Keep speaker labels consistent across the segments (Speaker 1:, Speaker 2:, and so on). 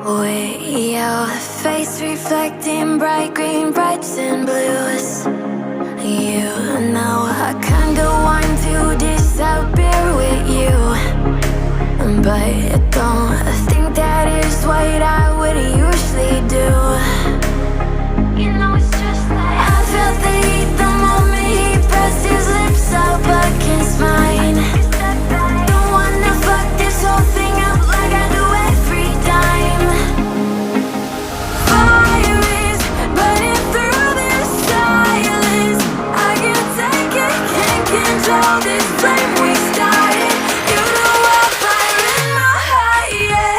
Speaker 1: With your face reflecting bright green, reds and blues. You know I kinda want to disappear with you, but don't think that is what I would usually do. You know it's just like I felt the heat the moment he pressed his lips up against mine. Don't wanna fuck this whole thing up like I do every time. Fire is burning through this silence. I can't take it, can't control this flame we started. You know I'm fire in my heart, yeah.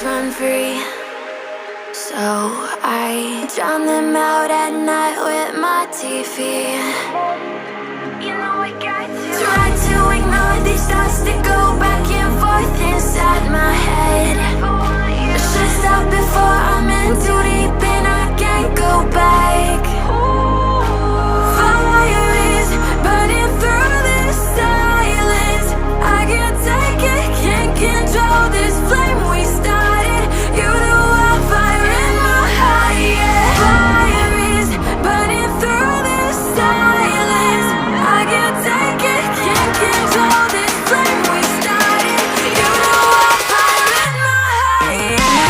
Speaker 1: Run free, so I drown them out at night with my TV. You know I got to try to ignore these thoughts that go back and forth inside my head. It's just out before I'm in too deep and I can't go back. Fire is burning through this silence. I can't take it, can't control this flame we started. You know I'm fire in my heart, yeah. Fire is burning through this silence. I can't take it, can't control this flame we started. You know I'm fire in my heart, yeah.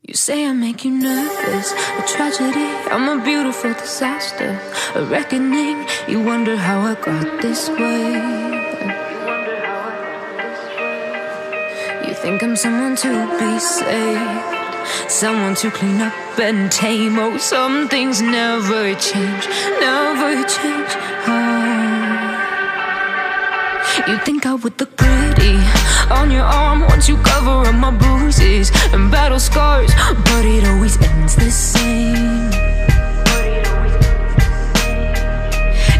Speaker 2: You say I make you nervous, a tragedy, I'm a beautiful disaster, a reckoning, you wonder how I got this way. You think I'm someone to be saved, someone to clean up and tame. Oh, some things never change, never change. You think I would look pretty on your arm once you cover up my bruises and battle scars, but it always ends the same.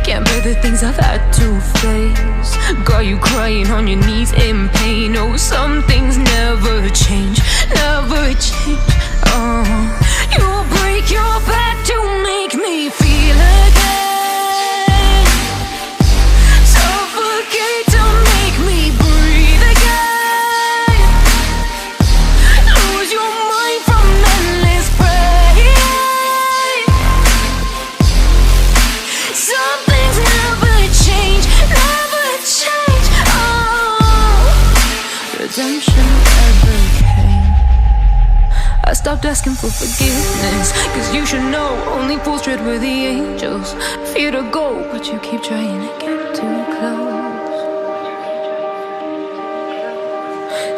Speaker 2: Can't bear the things I've had to face, got you crying on your knees in pain. Oh, some things never change, never change. Oh, you'll break your back to make me feel again. I stopped asking for forgiveness, cause you should know only fools tread where the angels fear to go, but you keep trying to get too close.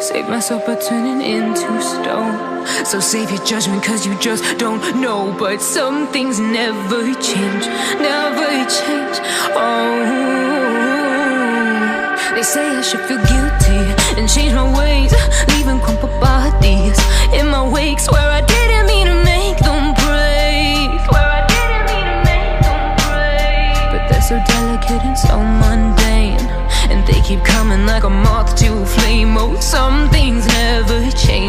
Speaker 2: Save myself by turning into stone, so save your judgment cause you just don't know. But some things never change, never change. Oh, they say I should feel guilty and change my ways, leaving crumpled bodies in my wake. Swear I didn't mean to make them break, swear I didn't mean to make them break. But they're so delicate and so mundane, and they keep coming like a moth to a flame. Oh, some things never change.